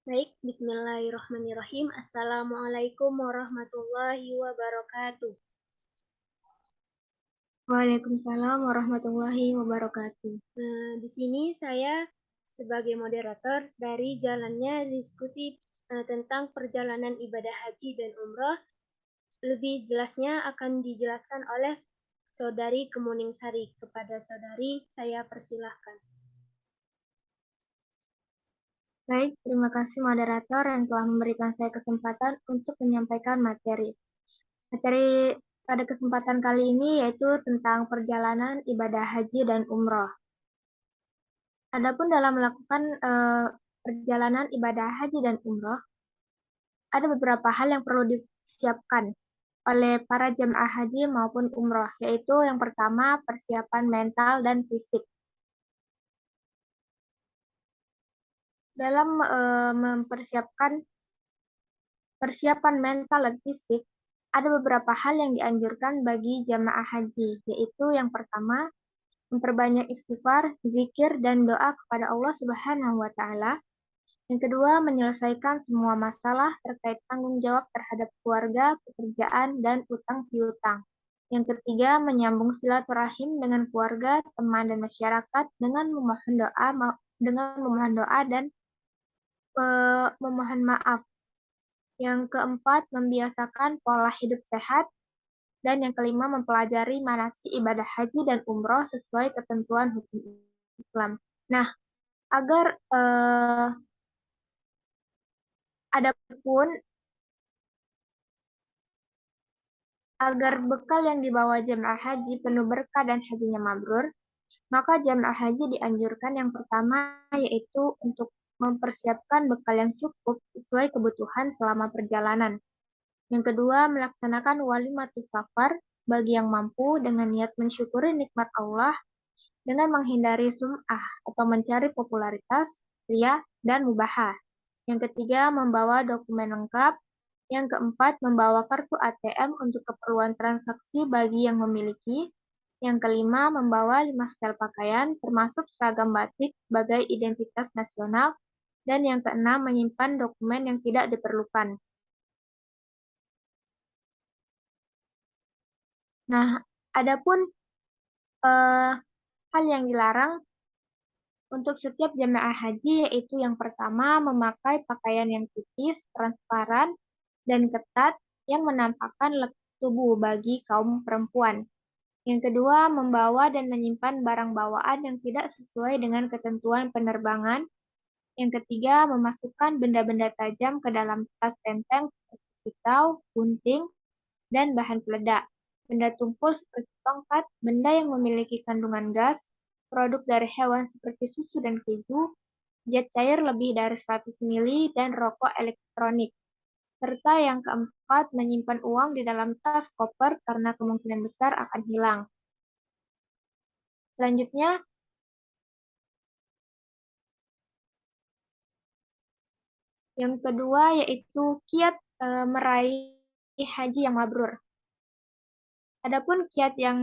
Baik, bismillahirrahmanirrahim. Assalamualaikum warahmatullahi wabarakatuh. Waalaikumsalam warahmatullahi wabarakatuh. Nah, di sini saya sebagai moderator dari jalannya diskusi tentang perjalanan ibadah haji dan umroh. Lebih jelasnya akan dijelaskan oleh Saudari Kemuning Sari. Kepada saudari, saya persilahkan. Baik, terima kasih moderator yang telah memberikan saya kesempatan untuk menyampaikan materi. Materi pada kesempatan kali ini yaitu tentang perjalanan ibadah haji dan umroh. Adapun dalam melakukan perjalanan ibadah haji dan umroh, ada beberapa hal yang perlu disiapkan oleh para jemaah haji maupun umroh, yaitu yang pertama persiapan mental dan fisik. Dalam mempersiapkan persiapan mental dan fisik, ada beberapa hal yang dianjurkan bagi jamaah haji, yaitu yang pertama, memperbanyak istighfar, zikir, dan doa kepada Allah Subhanahu wa Ta'ala. Yang kedua, menyelesaikan semua masalah terkait tanggung jawab terhadap keluarga, pekerjaan, dan utang piutang. Yang ketiga, menyambung silaturahim dengan keluarga, teman, dan masyarakat dengan memohon doa dan memohon maaf. Yang keempat, membiasakan pola hidup sehat. Dan yang kelima, mempelajari manasik ibadah haji dan umroh sesuai ketentuan hukum Islam. Nah, agar adapun agar bekal yang dibawa jemaah haji penuh berkah dan hajinya mabrur, maka jemaah haji dianjurkan yang pertama yaitu untuk mempersiapkan bekal yang cukup sesuai kebutuhan selama perjalanan. Yang kedua, melaksanakan walimatus safar bagi yang mampu dengan niat mensyukuri nikmat Allah dengan menghindari sum'ah atau mencari popularitas, ria, dan mubahah. Yang ketiga, membawa dokumen lengkap. Yang keempat, membawa kartu ATM untuk keperluan transaksi bagi yang memiliki. Yang kelima, membawa 5 setel pakaian, termasuk seragam batik sebagai identitas nasional. Dan yang keenam, menyimpan dokumen yang tidak diperlukan. Nah, adapun hal yang dilarang untuk setiap jemaah haji yaitu yang pertama memakai pakaian yang tipis, transparan, dan ketat yang menampakkan tubuh bagi kaum perempuan. Yang kedua, membawa dan menyimpan barang bawaan yang tidak sesuai dengan ketentuan penerbangan. Yang ketiga, memasukkan benda-benda tajam ke dalam tas tenteng seperti pisau, gunting, dan bahan peledak. Benda tumpul seperti tongkat, benda yang memiliki kandungan gas, produk dari hewan seperti susu dan keju, zat cair lebih dari 100 ml, dan rokok elektronik. Serta yang keempat, menyimpan uang di dalam tas koper karena kemungkinan besar akan hilang. Selanjutnya, yang kedua yaitu kiat meraih haji yang mabrur. Adapun kiat yang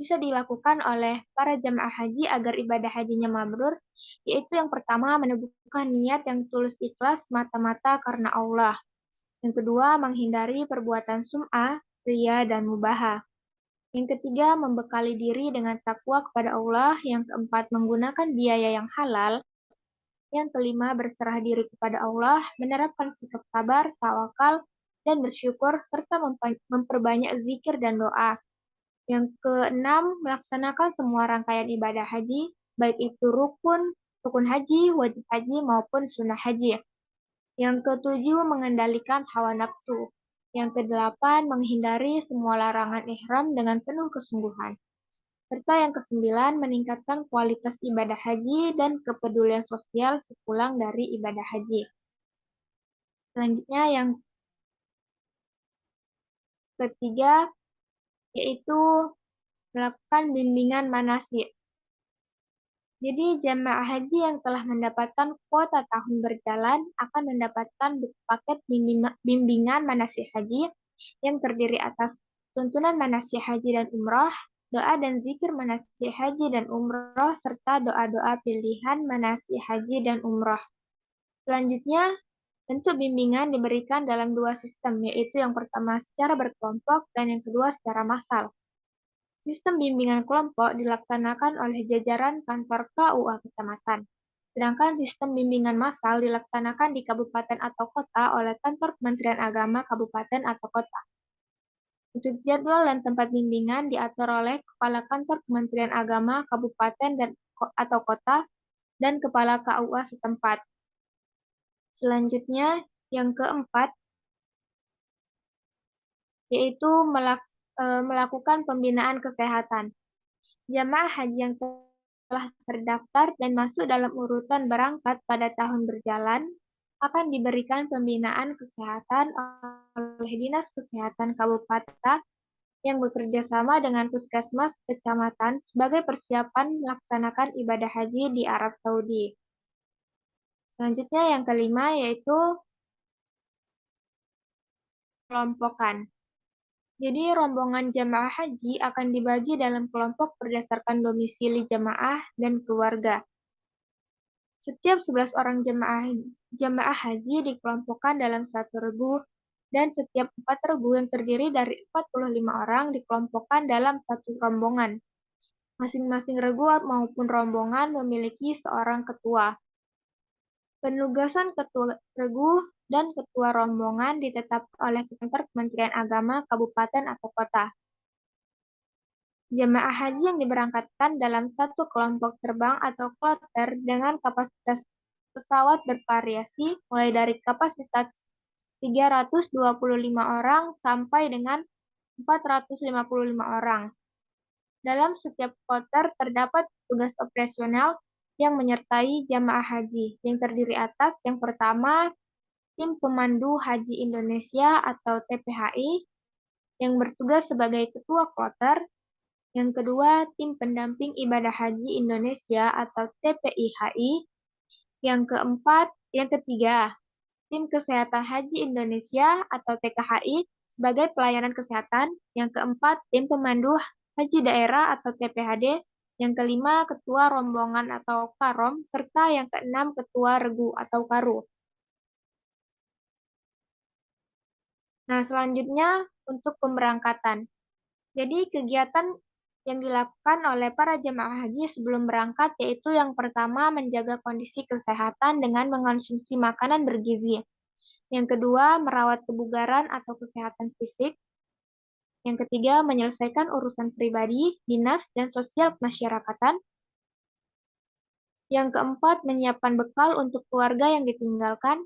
bisa dilakukan oleh para jemaah haji agar ibadah hajinya mabrur, yaitu yang pertama meneguhkan niat yang tulus ikhlas mata-mata karena Allah. Yang kedua, menghindari perbuatan sum'ah, riya, dan mubahah. Yang ketiga, membekali diri dengan takwa kepada Allah. Yang keempat, menggunakan biaya yang halal. Yang kelima, berserah diri kepada Allah, menerapkan sikap sabar, tawakal, dan bersyukur, serta memperbanyak zikir dan doa. Yang keenam, melaksanakan semua rangkaian ibadah haji, baik itu rukun haji, wajib haji, maupun sunnah haji. Yang ketujuh, mengendalikan hawa nafsu. Yang kedelapan, menghindari semua larangan ihram dengan penuh kesungguhan. Serta yang kesembilan, meningkatkan kualitas ibadah haji dan kepedulian sosial sepulang dari ibadah haji. Selanjutnya yang ketiga, yaitu melakukan bimbingan manasik. Jadi jemaah haji yang telah mendapatkan kuota tahun berjalan akan mendapatkan paket bimbingan manasik haji yang terdiri atas tuntunan manasik haji dan umroh, doa dan zikir manasik haji dan umroh, serta doa-doa pilihan manasik haji dan umroh. Selanjutnya, bentuk bimbingan diberikan dalam dua sistem, yaitu yang pertama secara berkelompok dan yang kedua secara massal. Sistem bimbingan kelompok dilaksanakan oleh jajaran kantor KUA kecamatan, sedangkan sistem bimbingan massal dilaksanakan di kabupaten atau kota oleh kantor Kementerian Agama kabupaten atau kota. Untuk jadwal dan tempat bimbingan diatur oleh Kepala Kantor Kementerian Agama kabupaten atau kota dan Kepala KUA setempat. Selanjutnya, yang keempat, yaitu melakukan pembinaan kesehatan. Jamaah haji yang telah terdaftar dan masuk dalam urutan berangkat pada tahun berjalan akan diberikan pembinaan kesehatan oleh Dinas Kesehatan Kabupaten yang bekerja sama dengan Puskesmas Kecamatan sebagai persiapan melaksanakan ibadah haji di Arab Saudi. Selanjutnya yang kelima yaitu kelompokan. Jadi rombongan jamaah haji akan dibagi dalam kelompok berdasarkan domisili jamaah dan keluarga. Setiap 11 orang jamaah haji dikelompokkan dalam satu regu dan setiap 4 regu yang terdiri dari 45 orang dikelompokkan dalam satu rombongan. Masing-masing regu maupun rombongan memiliki seorang ketua. Penugasan ketua regu dan ketua rombongan ditetapkan oleh kantor Kementerian Agama kabupaten atau kota. Jemaah haji yang diberangkatkan dalam satu kelompok terbang atau kloter dengan kapasitas pesawat bervariasi mulai dari kapasitas 325 orang sampai dengan 455 orang. Dalam setiap kloter terdapat tugas operasional yang menyertai jamaah haji, yang terdiri atas yang pertama, Tim Pemandu Haji Indonesia atau TPHI, yang bertugas sebagai ketua kloter, yang kedua, Tim Pendamping Ibadah Haji Indonesia atau TPIHI, yang ketiga, Tim Kesehatan Haji Indonesia atau TKHI sebagai pelayanan kesehatan, yang keempat, Tim Pemandu Haji Daerah atau TPHD, yang kelima, Ketua Rombongan atau Karom, serta yang keenam, Ketua Regu atau Karu. Nah, selanjutnya untuk pemberangkatan. Jadi, kegiatan yang dilakukan oleh para jemaah haji sebelum berangkat yaitu yang pertama, menjaga kondisi kesehatan dengan mengonsumsi makanan bergizi. Yang kedua, merawat kebugaran atau kesehatan fisik. Yang ketiga, menyelesaikan urusan pribadi, dinas, dan sosial kemasyarakatan. Yang keempat, menyiapkan bekal untuk keluarga yang ditinggalkan.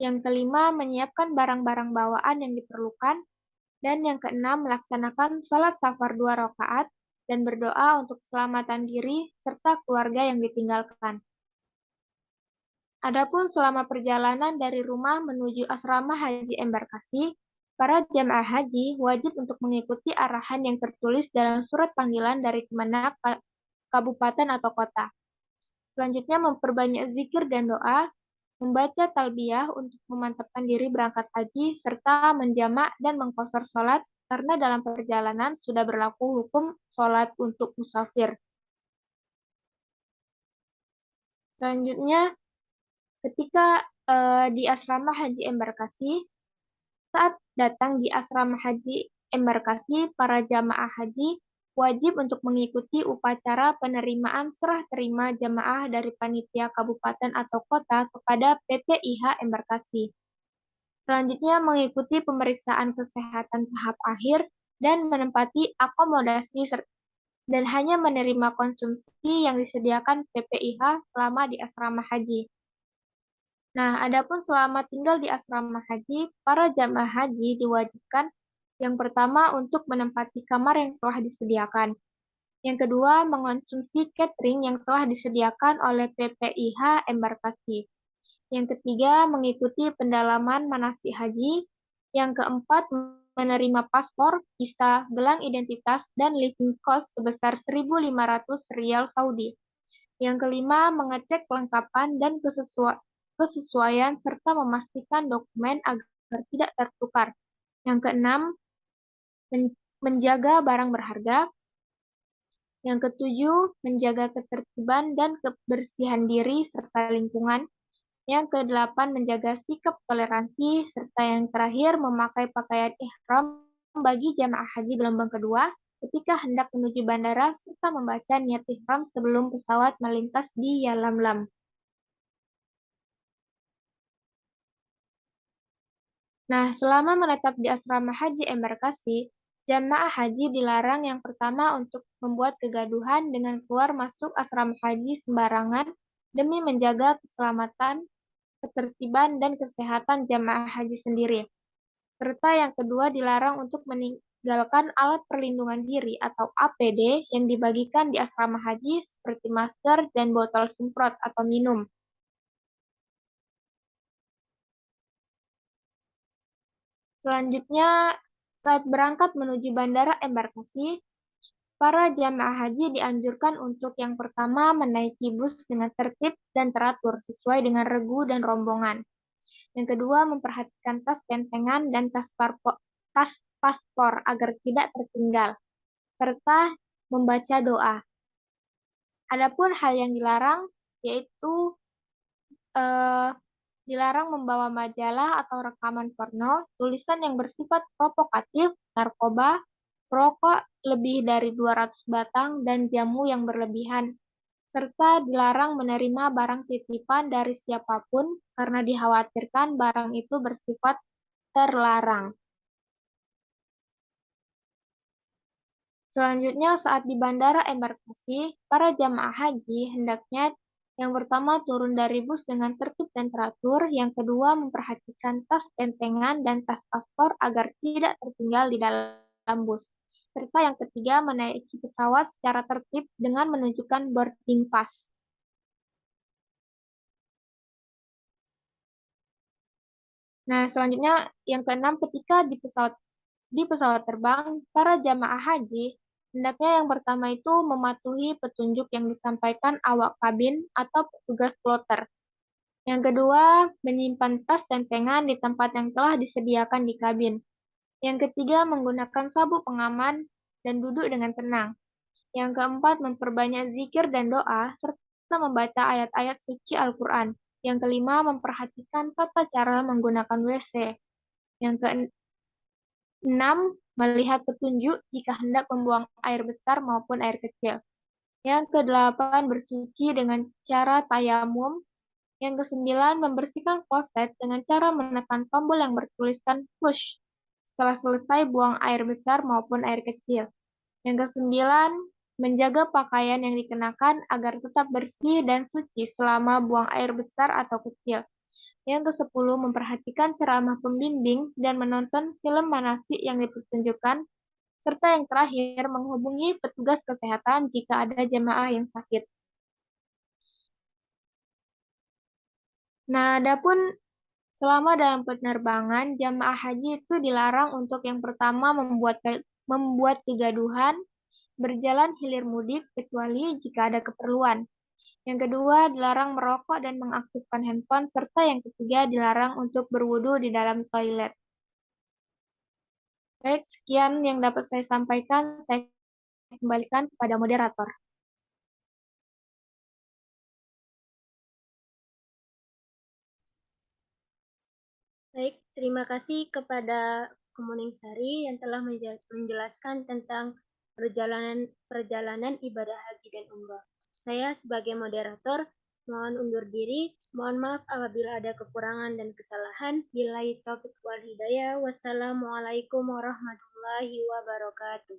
Yang kelima, menyiapkan barang-barang bawaan yang diperlukan. Dan yang keenam, melaksanakan sholat safar 2 rakaat dan berdoa untuk keselamatan diri serta keluarga yang ditinggalkan. Adapun selama perjalanan dari rumah menuju asrama haji embarkasi, para jemaah haji wajib untuk mengikuti arahan yang tertulis dalam surat panggilan dari Kemenak kabupaten atau kota. Selanjutnya memperbanyak zikir dan doa, membaca talbiyah untuk memantapkan diri berangkat haji, serta menjamak dan mengqashar sholat karena dalam perjalanan sudah berlaku hukum sholat untuk musafir. Selanjutnya, ketika di asrama haji embarkasi, saat datang di asrama haji embarkasi, para jamaah haji wajib untuk mengikuti upacara penerimaan serah terima jamaah dari panitia kabupaten atau kota kepada PPIH embarkasi. Selanjutnya mengikuti pemeriksaan kesehatan tahap akhir dan menempati akomodasi dan hanya menerima konsumsi yang disediakan PPIH selama di asrama haji. Nah, adapun selama tinggal di asrama haji, para jamaah haji diwajibkan yang pertama untuk menempati kamar yang telah disediakan. Yang kedua, mengonsumsi catering yang telah disediakan oleh PPIH embarkasi. Yang ketiga, mengikuti pendalaman manasik haji. Yang keempat, menerima paspor, visa, gelang identitas, dan living cost sebesar 1.500 rial Saudi. Yang kelima, mengecek kelengkapan dan kesesuaian serta memastikan dokumen agar tidak tertukar. Yang keenam, menjaga barang berharga. Yang ketujuh, menjaga ketertiban dan kebersihan diri serta lingkungan. Yang kedelapan, menjaga sikap toleransi, serta yang terakhir, memakai pakaian ihram bagi jamaah haji gelombang kedua ketika hendak menuju bandara, serta membaca niat ihram sebelum pesawat melintas di Yalamlam. Nah, selama menetap di asrama haji embarkasi, jamaah haji dilarang yang pertama untuk membuat kegaduhan dengan keluar masuk asrama haji sembarangan demi menjaga keselamatan, ketertiban, dan kesehatan jamaah haji sendiri. Serta yang kedua dilarang untuk meninggalkan alat perlindungan diri atau APD yang dibagikan di asrama haji seperti masker dan botol semprot atau minum. Selanjutnya, saat berangkat menuju bandara embarkasi, para jamaah haji dianjurkan untuk yang pertama menaiki bus dengan tertib dan teratur sesuai dengan regu dan rombongan. Yang kedua, memperhatikan tas kentengan dan tas paspor agar tidak tertinggal, serta membaca doa. Adapun hal yang dilarang yaitu eh, dilarang membawa majalah atau rekaman porno, tulisan yang bersifat provokatif, narkoba, rokok lebih dari 200 batang, dan jamu yang berlebihan, serta dilarang menerima barang titipan dari siapapun karena dikhawatirkan barang itu bersifat terlarang. Selanjutnya, saat di bandara embarkasi, para jamaah haji hendaknya yang pertama turun dari bus dengan tertib dan teratur, yang kedua memperhatikan tas kentengan dan tas paspor agar tidak tertinggal di dalam bus, serta yang ketiga menaiki pesawat secara tertib dengan menunjukkan boarding pass. Nah, selanjutnya yang keenam, ketika di pesawat terbang, para jamaah haji hendaknya yang pertama itu mematuhi petunjuk yang disampaikan awak kabin atau petugas kloter. Yang kedua, menyimpan tas dan tengan di tempat yang telah disediakan di kabin. Yang ketiga, menggunakan sabuk pengaman dan duduk dengan tenang. Yang keempat, memperbanyak zikir dan doa, serta membaca ayat-ayat suci Al-Quran. Yang kelima, memperhatikan tata cara menggunakan WC. Yang keenam, melihat petunjuk jika hendak membuang air besar maupun air kecil. Yang kedelapan, bersuci dengan cara tayamum. Yang kesembilan, membersihkan kloset dengan cara menekan tombol yang bertuliskan push setelah selesai buang air besar maupun air kecil. Yang kesembilan, menjaga pakaian yang dikenakan agar tetap bersih dan suci selama buang air besar atau kecil. Yang kesepuluh, memperhatikan ceramah pembimbing dan menonton film manasik yang dipertunjukkan. Serta yang terakhir, menghubungi petugas kesehatan jika ada jemaah yang sakit. Nah, adapun selama dalam penerbangan, jamaah haji itu dilarang untuk yang pertama membuat kegaduhan, berjalan hilir mudik kecuali jika ada keperluan. Yang kedua, dilarang merokok dan mengaktifkan handphone, serta yang ketiga, dilarang untuk berwudu di dalam toilet. Baik, sekian yang dapat saya sampaikan. Saya kembalikan kepada moderator. Baik, terima kasih kepada Kemuning Sari yang telah menjelaskan tentang perjalanan ibadah haji dan umroh. Saya sebagai moderator mohon undur diri. Mohon maaf apabila ada kekurangan dan kesalahan. Billahi taufiq wal hidayah. Wassalamualaikum warahmatullahi wabarakatuh.